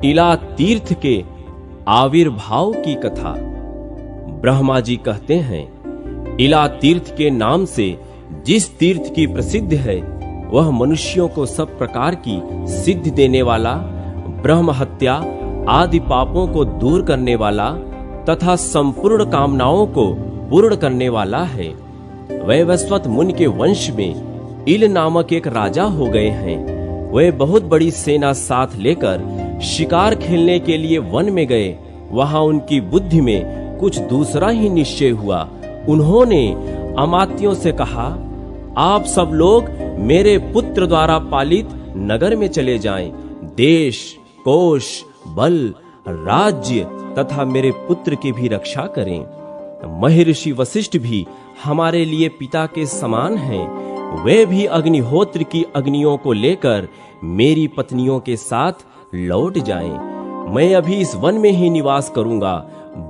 इला तीर्थ के आविर्भाव की कथा। ब्रह्मा जी कहते हैं, इला तीर्थ के नाम से जिस तीर्थ की प्रसिद्ध है वह मनुष्यों को सब प्रकार की सिद्धि देने वाला, ब्रह्म हत्या आदि पापों को दूर करने वाला तथा संपूर्ण कामनाओं को पूर्ण करने वाला है। वैवस्वत मुनि के वंश में इल नामक एक राजा हो गए हैं। वे बहुत बड़ी सेना साथ लेकर शिकार खेलने के लिए वन में गए। वहां उनकी बुद्धि में कुछ दूसरा ही निश्चय हुआ। उन्होंने अमात्यों से कहा, आप सब लोग मेरे पुत्र द्वारा पालित नगर में चले जाएं। देश, कोश, बल, राज्य तथा मेरे पुत्र की भी रक्षा करें। महर्षि वशिष्ठ भी हमारे लिए पिता के समान हैं। वे भी अग्निहोत्र की अग्नियों को लेकर मेरी पत्नियों के साथ लौट जाएं। मैं अभी इस वन में ही निवास करूंगा।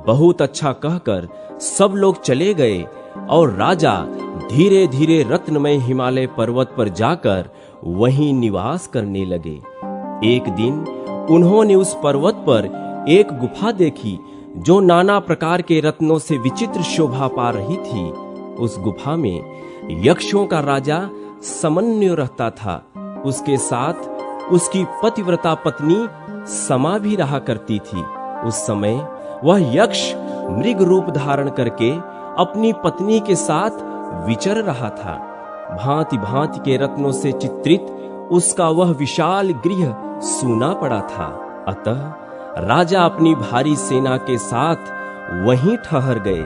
बहुत अच्छा कहकर सब लोग चले गए और राजा धीरे धीरे रत्नमय हिमालय पर्वत पर जाकर वहीं निवास करने लगे। एक दिन उन्होंने उस पर्वत पर एक गुफा देखी जो नाना प्रकार के रत्नों से विचित्र शोभा पा रही थी। उस गुफा में यक्षों का राजा समन्वय रहता था। उसके साथ उसकी पतिव्रता पत्नी समा भी रहा करती थी। उस समय वह यक्ष मृग रूप धारण करके अपनी पत्नी के साथ विचर रहा था। भांति भांति के रत्नों से चित्रित उसका वह विशाल गृह सूना पड़ा था। अतः राजा अपनी भारी सेना के साथ वहीं ठहर गए।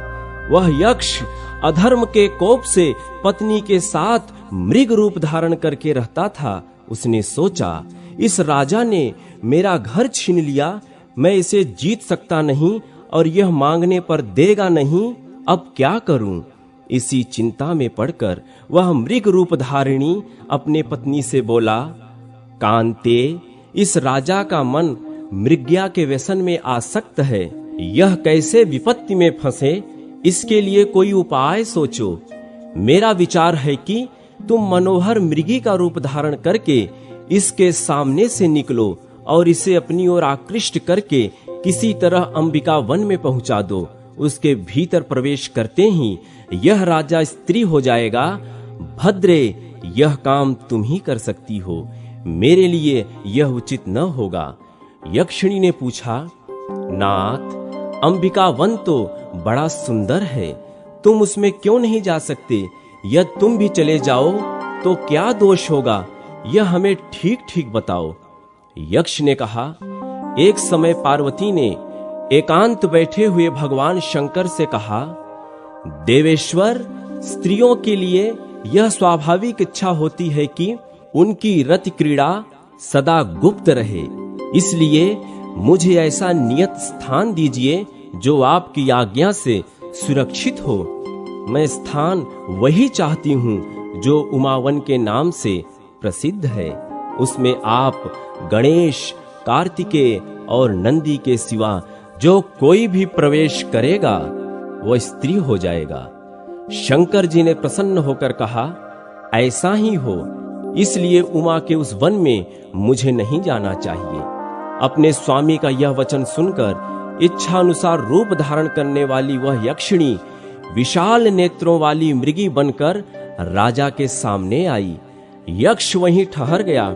वह यक्ष अधर्म के कोप से पत्नी के साथ मृग रूप धारण करके रहता था। उसने सोचा, इस राजा ने मेरा घर छीन लिया, मैं इसे जीत सकता नहीं और यह मांगने पर देगा नहीं। अब क्या करूं? इसी चिंता में पड़कर वह मृग रूप धारिणी अपने पत्नी से बोला, कांते, इस राजा का मन मृग्या के व्यसन में आसक्त है। यह कैसे विपत्ति में फंसे, इसके लिए कोई उपाय सोचो। मेरा विचार है कि तुम मनोहर मृगी का रूप धारण करके इसके सामने से निकलो और इसे अपनी ओर आकृष्ट करके किसी तरह अंबिका वन में पहुंचा दो। उसके भीतर प्रवेश करते ही यह राजा स्त्री हो जाएगा। भद्रे, यह काम तुम ही कर सकती हो, मेरे लिए यह उचित न होगा। यक्षिणी ने पूछा, नाथ, अंबिका वन तो बड़ा सुंदर है, तुम उसमें क्यों नहीं जा सकते? यदि तुम भी चले जाओ तो क्या दोष होगा, यह हमें ठीक ठीक बताओ। यक्ष ने कहा, एक समय पार्वती ने एकांत बैठे हुए भगवान शंकर से कहा, देवेश्वर, स्त्रियों के लिए यह स्वाभाविक इच्छा होती है कि उनकी रति क्रीड़ा सदा गुप्त रहे। इसलिए मुझे ऐसा नियत स्थान दीजिए जो आपकी आज्ञा से सुरक्षित हो। मैं स्थान वही चाहती हूँ जो उमावन के नाम से प्रसिद्ध है। उसमें आप गणेश, कार्तिकेय और नंदी के सिवा जो कोई भी प्रवेश करेगा वह स्त्री हो जाएगा। शंकर जी ने प्रसन्न होकर कहा, ऐसा ही हो, इसलिए उमा के उस वन में मुझे नहीं जाना चाहिए। अपने स्वामी का यह वचन सुनकर इच्छा अनुसार रूप धारण करने वाली वह यक्षिणी विशाल नेत्रों वाली मृगी बनकर राजा के सामने आई। यक्ष वहीं ठहर गया।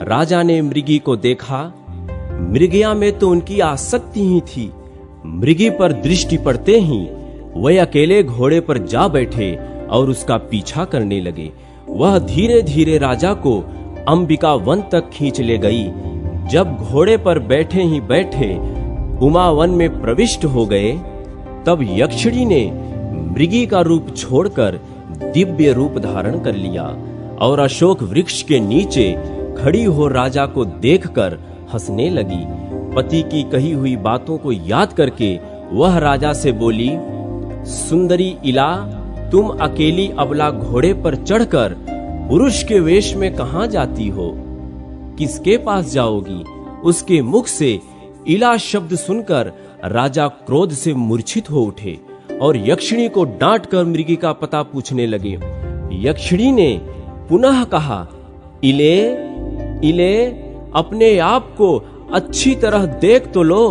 राजा ने मृगी को देखा। मृगिया में तो उनकी आसक्ति ही थी। मृगी पर दृष्टि पड़ते ही वे अकेले घोड़े पर जा बैठे और उसका पीछा करने लगे। वह धीरे धीरे राजा को अंबिका वन तक खींच ले गई। जब घोड़े पर बैठे ही बैठे उमा वन में प्रविष्ट हो गए, तब यक्षिणी ने मृगी का रूप छोड़कर दिव्य रूप धारण कर लिया और अशोक वृक्ष के नीचे खड़ी हो राजा को देखकर हंसने लगी। पति की कही हुई बातों को याद करके वह राजा से बोली, सुंदरी इला, तुम अकेली अबला घोड़े पर चढ़कर पुरुष के वेश में कहां जाती हो? किसके पास जाओगी? उसके मुख से इला शब्द सुनकर राजा क्रोध से मूर्छित हो उठे और यक्षिणी को डांट कर मृगी का पता पूछने लगे। यक्षिणी ने पुनः कहा, इले, इले, अपने आप को अच्छी तरह देख तो लो,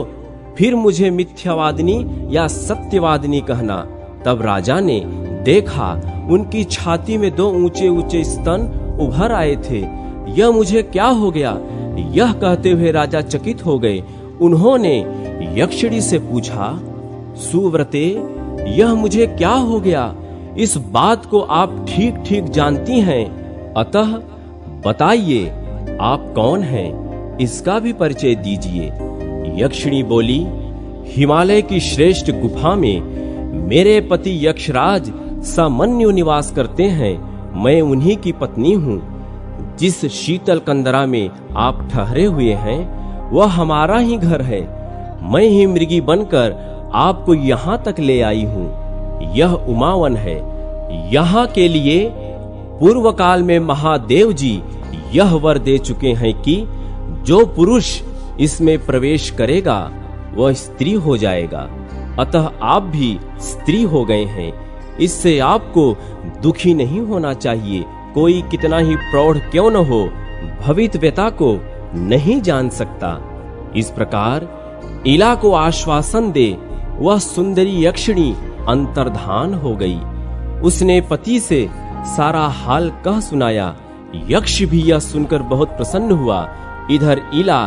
फिर मुझे मिथ्यावादिनी या सत्यवादिनी कहना। तब राजा ने देखा, उनकी छाती में 2 ऊंचे ऊंचे स्तन उभर आए थे। यह मुझे क्या हो गया? यह कहते हुए राजा चकित हो गए। उन्होंने यक्षिणी से पूछा, सुव्रते, यह मुझे क्या हो गया? इस बात को आप ठीक ठीक जानती हैं, अतः बताइए आप कौन हैं, इसका भी परिचय दीजिए। यक्षिणी बोली, हिमालय की श्रेष्ठ गुफा में मेरे पति यक्षराज सामान्य निवास करते हैं। मैं उन्हीं की पत्नी हूँ। जिस शीतल कंदरा में आप ठहरे हुए हैं, वह हमारा ही घर है। मैं ही मृगी बनकर आपको यहाँ तक ले आई हूँ। यह उमावन है। यहाँ के लिए पूर्व काल में महादेव जी यह वर दे चुके हैं कि जो पुरुष इसमें प्रवेश करेगा वह स्त्री हो जाएगा। अतः आप भी स्त्री हो गए हैं। इससे आपको दुखी नहीं होना चाहिए। कोई कितना ही प्रौढ़ क्यों न हो, भवितव्यता को नहीं जान सकता। इस प्रकार इला को आश्वासन दे वह सुंदरी यक्षिणी अंतर्धान हो गई। उसने पति से सारा हाल कह सुनाया। यक्ष भी यह सुनकर बहुत प्रसन्न हुआ। इधर इला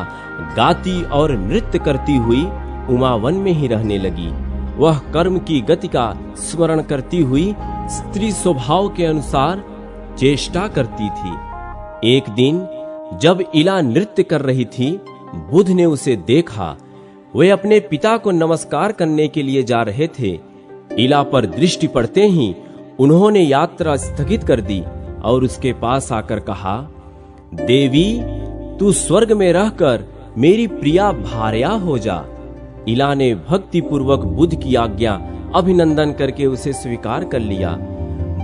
गाती और नृत्य करती हुई उमावन में ही रहने लगी। वह कर्म की गति का स्मरण करती हुई स्त्री स्वभाव के अनुसार चेष्टा करती थी। एक दिन जब इला नृत्य कर रही थी, बुध ने उसे देखा। वे अपने पिता को नमस्कार करने के लिए जा रहे थे। इला पर दृष्टि पड़ते ही उन्होंने यात्रा स्थगित कर दी और उसके पास आकर कहा, देवी, तू स्वर्ग में रहकर मेरी प्रिया भार्या हो जा। इला ने भक्ति पूर्वक बुध की आज्ञा अभिनंदन करके उसे स्वीकार कर लिया।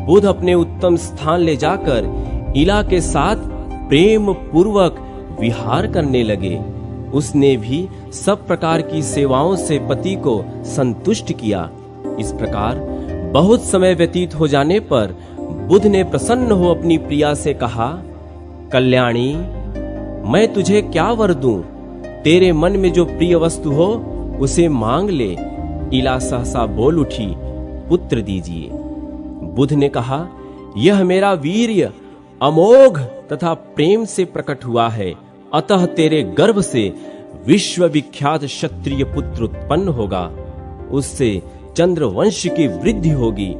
बुध अपने उत्तम स्थान ले जाकर इला के साथ प्रेम पूर्वक विहार करने लगे। उसने भी सब प्रकार की सेवाओं से पति को संतुष्ट किया। इस प्रकार बहुत समय व्यतीत हो जाने पर बुध ने प्रसन्न हो अपनी प्रिया से कहा, कल्याणी, मैं तुझे क्या वर दूं? तेरे मन में जो प्रिय वस्तु हो उसे मांग ले। इला सहसा बोल उठी, पुत्र दीजिए। बुध ने कहा, यह मेरा वीर्य अमोघ तथा प्रेम से प्रकट हुआ है। अतः तेरे गर्भ से विश्व विख्यात क्षत्रिय पुत्र उत्पन्न होगा। उससे चंद्रवंश की वृद्धि होगी।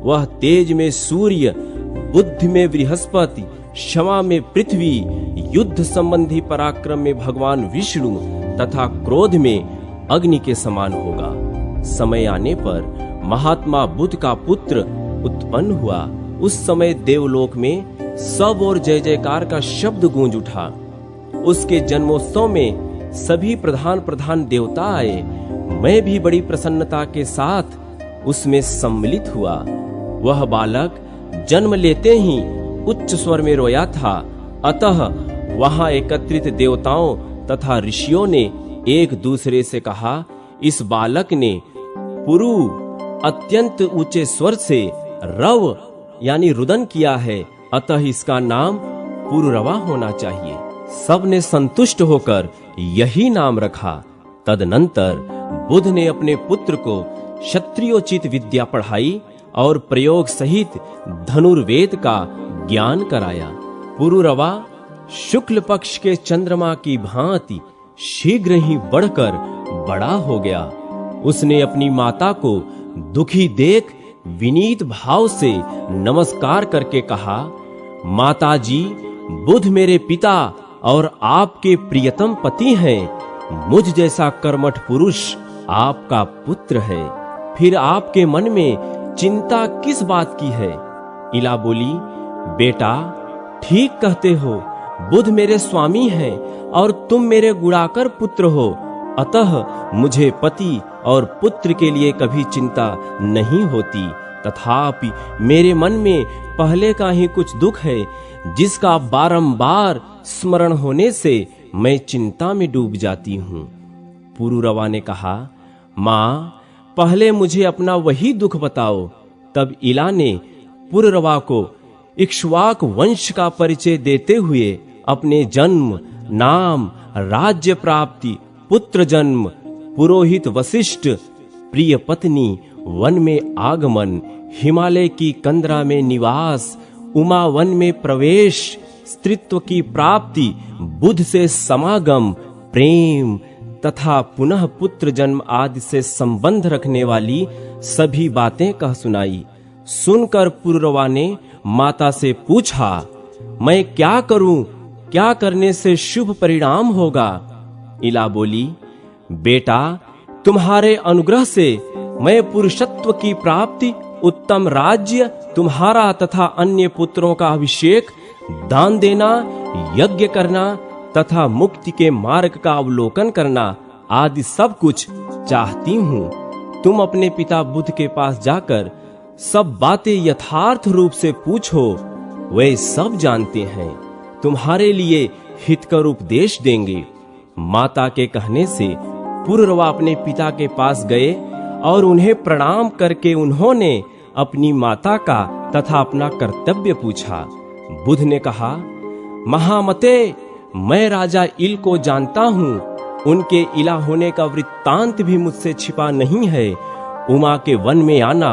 वह तेज में सूर्य, बुद्धि में बृहस्पति, क्षमा में पृथ्वी, युद्ध संबंधी पराक्रम में भगवान विष्णु तथा क्रोध में अग्नि के समान होगा। समय आने पर महात्मा बुद्ध का पुत्र उत्पन्न हुआ। उस समय देवलोक में सब और जय जयकार का शब्द गूंज उठा। उसके जन्मोत्सव में सभी प्रधान प्रधान देवता आए। मैं भी बड़ी प्रसन्नता के साथ उसमें सम्मिलित हुआ। वह बालक जन्म लेते ही उच्च स्वर में रोया था। अतः वहां एकत्रित देवताओं तथा ऋषियों ने एक दूसरे से कहा, इस बालक ने पुरु अत्यंत ऊंचे स्वर से रव यानी रुदन किया है, अतः इसका नाम पुरुरवा होना चाहिए। सब ने संतुष्ट होकर यही नाम रखा। तदनंतर बुध ने अपने पुत्र को क्षत्रियोचित विद्या पढ़ाई और प्रयोग सहित धनुर्वेद का ज्ञान कराया। पुरुरवा शुक्ल पक्ष के चंद्रमा की भांति शीघ्र ही बढ़कर बड़ा हो गया। उसने अपनी माता को दुखी देख विनीत भाव से नमस्कार करके कहा, माता जी, बुध मेरे पिता और आपके प्रियतम पति हैं। मुझ जैसा कर्मठ पुरुष आपका पुत्र है। फिर आपके मन में चिंता किस बात की है? इला बोली, बेटा, ठीक कहते हो। बुध मेरे स्वामी हैं और तुम मेरे गुणाकर पुत्र हो। अतः मुझे पति और पुत्र के लिए कभी चिंता नहीं होती। तथापि मेरे मन में पहले का ही कुछ दुख है, जिसका बारंबार स्मरण होने से मैं चिंता में डूब जाती हूँ। पुरुरवा ने कहा, माँ, पहले मुझे अपना वही दुख बताओ। तब इला ने पुरुरवा को इक्ष्वाक वंश का परिचय देते हुए अपने जन्म, नाम, राज्य प्राप्ति, पुत्र जन्म, पुरोहित वशिष्ठ, प्रिय पत्नी, वन में आगमन, हिमालय की कंदरा में निवास, उमा वन में प्रवेश, स्त्रीत्व की प्राप्ति, बुध से समागम, प्रेम तथा पुनः पुत्र जन्म आदि से संबंध रखने वाली सभी बातें कह सुनाई। सुनकर पुरुरवा ने माता से पूछा, मैं क्या करूं? क्या करने से शुभ परिणाम होगा? इला बोली, बेटा, तुम्हारे अनुग्रह से मैं पुरुषत्व की प्राप्ति, उत्तम राज्य, तुम्हारा तथा अन्य पुत्रों का अभिषेक, दान देना, यज्ञ करना तथा मुक्ति के मार्ग का अवलोकन करना आदि सब कुछ चाहती हूँ। तुम अपने पिता बुध के पास जाकर सब बातें यथार्थ रूप से पूछो, वे सब जानते हैं, तुम्हारे लिए हितकर उपदेश देंगे। माता के कहने से पुरुरवा अपने पिता के पास गए और उन्हें प्रणाम करके उन्होंने अपनी माता का तथा अपना कर्तव्य पूछा। बुध ने कहा, महामते, मैं राजा इल को जानता हूँ। उनके इला होने का वृत्तांत भी मुझसे छिपा नहीं है। उमा के वन में आना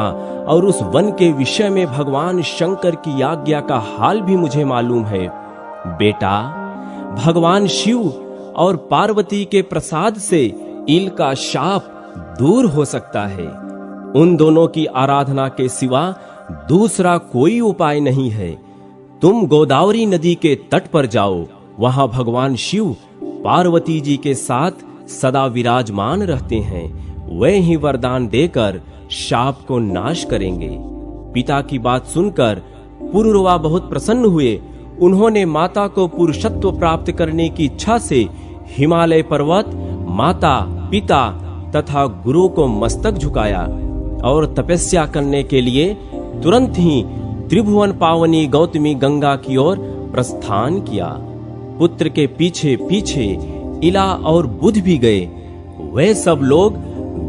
और उस वन के विषय में भगवान शंकर की आज्ञा का हाल भी मुझे मालूम है। बेटा, भगवान शिव और पार्वती के प्रसाद से इल का शाप दूर हो सकता है। उन दोनों की आराधना के सिवा दूसरा कोई उपाय नहीं है। तुम गोदावरी नदी के तट पर जाओ, वहां भगवान शिव पार्वती जी के साथ सदा विराजमान रहते हैं। वे ही वरदान देकर शाप को नाश करेंगे। पिता की बात सुनकर पुरुरवा बहुत प्रसन्न हुए। उन्होंने माता को पुरुषत्व प्राप्त करने की इच्छा से हिमालय पर्वत, माता, पिता तथा गुरु को मस्तक झुकाया और तपस्या करने के लिए तुरंत ही त्रिभुवन पावनी गौतमी गंगा की ओर प्रस्थान किया। पुत्र के पीछे पीछे इला और बुध भी गए। वे सब लोग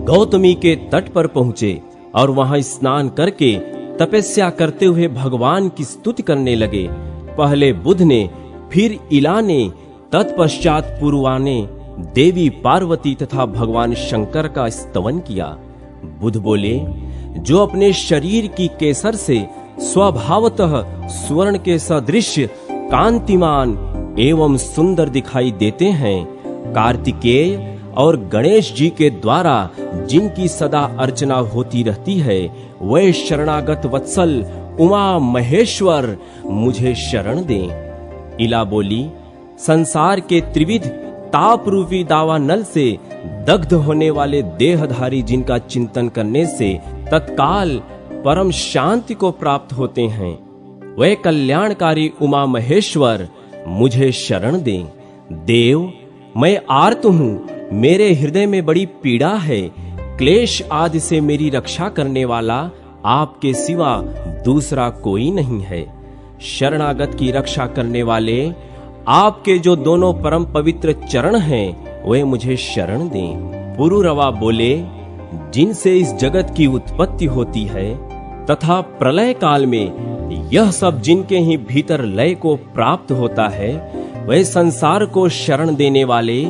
गौतमी के तट पर पहुंचे और वहां स्नान करके तपस्या करते हुए भगवान की स्तुति करने लगे। पहले बुध ने, फिर इला ने, तत्पश्चात पुरुरवा ने देवी पार्वती तथा भगवान शंकर का स्तवन किया। बुध बोले, जो अपने शरीर की केसर से स्वभावतः स्वर्ण के सदृश कांतिमान एवं सुंदर दिखाई देते हैं, कार्तिकेय और गणेश जी के द्वारा जिनकी सदा अर्चना होती रहती है, वे शरणागत वत्सल उमा महेश्वर मुझे शरण दें। इला बोली, संसार के त्रिविध ताप रूपी दावानल से दग्ध होने वाले देहधारी जिनका चिंतन करने से तत्काल परम शांति को प्राप्त होते हैं, वे कल्याणकारी उमा महेश्वर मुझे शरण दें। देव, मैं आर्त हूँ, मेरे हृदय में बड़ी पीड़ा है। क्लेश आदि से मेरी रक्षा करने वाला आपके सिवा दूसरा कोई नहीं है। शरणागत की रक्षा करने वाले आपके जो दोनों परम पवित्र चरण हैं, वे मुझे शरण दें। पुरुरवा बोले, जिनसे इस जगत की उत्पत्ति होती है तथा प्रलय काल में यह सब जिनके ही भीतर लय को प्राप्त होता है, वह संसार को शरण देने वाले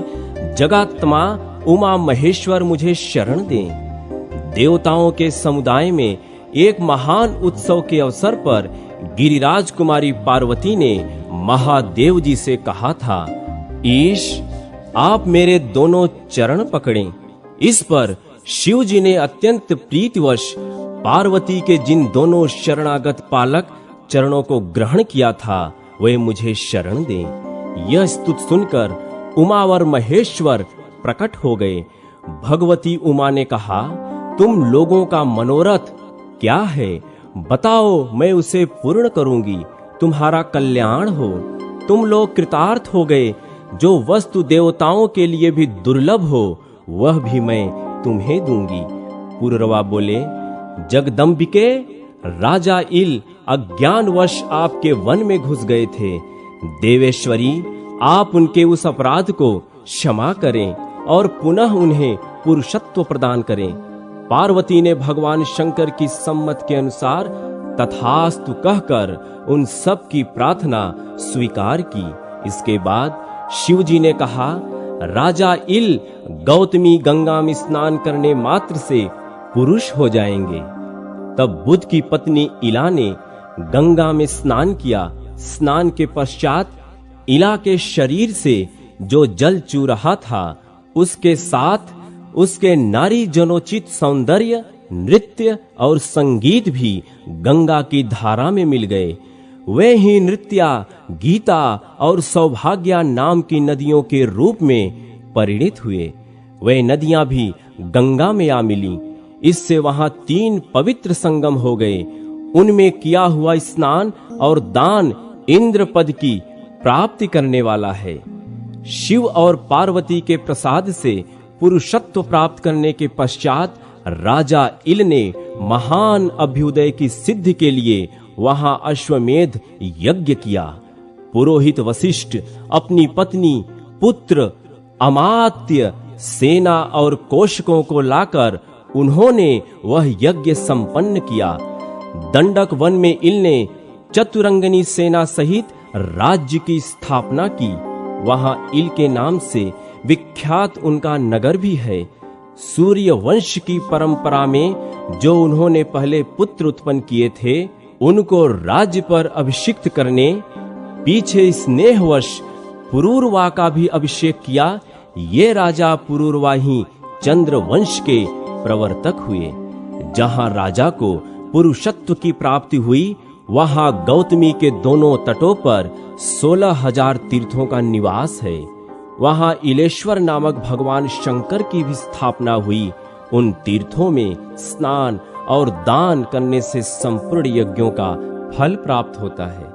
जगात्मा उमा महेश्वर मुझे शरण दें। देवताओं के समुदाय में एक महान उत्सव के अवसर पर गिरिराज कुमारी पार्वती ने महादेव जी से कहा था, ईश, आप मेरे दोनों चरण पकड़ें। इस पर शिव जी ने अत्यंत प्रीतिवश पार्वती के जिन दोनों शरणागत पालक चरणों को ग्रहण किया था, वे मुझे शरण दें। यह स्तुति सुनकर उमा और महेश्वर प्रकट हो गए। भगवती उमा ने कहा, तुम लोगों का मनोरथ क्या है? बताओ, मैं उसे पूर्ण करूंगी। तुम्हारा कल्याण हो। तुम लोग कृतार्थ हो गए। जो वस्तु देवताओं के लिए भी दुर्लभ हो, वह भी मैं तुम्हें दूंगी। पुरुरवा बोले, जगदम्बिके, राजा इल अज्ञानवश आपके वन में घुस गए थे। देवेश्वरी, आप उनके उस अपराध को क्षमा करें और पुनः उन्हें पुरुषत्व प्रदान करें। पार्वती ने भगवान शंकर की सम्मत के अनुसार तथास्तु कहकर उन सब की प्रार्थना स्वीकार की। इसके बाद शिव जी ने कहा, राजा इल गौतमी गंगा में स्नान करने मात्र से पुरुष हो जाएंगे। तब बुद्ध की पत्नी इला ने गंगा में स्नान किया। स्नान के पश्चात इला के शरीर से जो जल चू रहा था, उसके साथ उसके नारी जनोचित सौंदर्य, नृत्य और संगीत भी गंगा की धारा में मिल गए। वे ही नृत्या, गीता और सौभाग्या नाम की नदियों के रूप में परिणित हुए। वे नदियां भी गंगा में आ मिली। इससे वहां 3 पवित्र संगम हो गए। उनमें किया हुआ स्नान और दान इंद्र पद की प्राप्ति करने वाला है। शिव और पार्वती के प्रसाद से पुरुषत्व प्राप्त करने के पश्चात राजा इल ने महान अभ्युदय की सिद्धि के लिए वहां अश्वमेध यज्ञ किया। पुरोहित वशिष्ठ अपनी पत्नी, पुत्र, अमात्य, सेना और कोशकों को लाकर उन्होंने वह यज्ञ संपन्न किया। दंडक वन में इल ने चतुरंगनी सेना सहित राज्य की स्थापना की। वहां इल के नाम से विख्यात उनका नगर भी है। सूर्य वंश की परंपरा में जो उन्होंने पहले पुत्र उत्पन्न किए थे, उनको राज्य पर अभिषिक्त करने पीछे स्नेहवश पुरूरवा का भी अभिषेक किया। ये राजा पुरूरवा ही चंद्र वंश के प्रवर्तक हुए। जहां राजा को पुरुषत्व की प्राप्ति हुई, वहां गौतमी के दोनों तटों पर 16,000 तीर्थों का निवास है। वहां इलेश्वर नामक भगवान शंकर की भी स्थापना हुई। उन तीर्थों में स्नान और दान करने से संपूर्ण यज्ञों का फल प्राप्त होता है।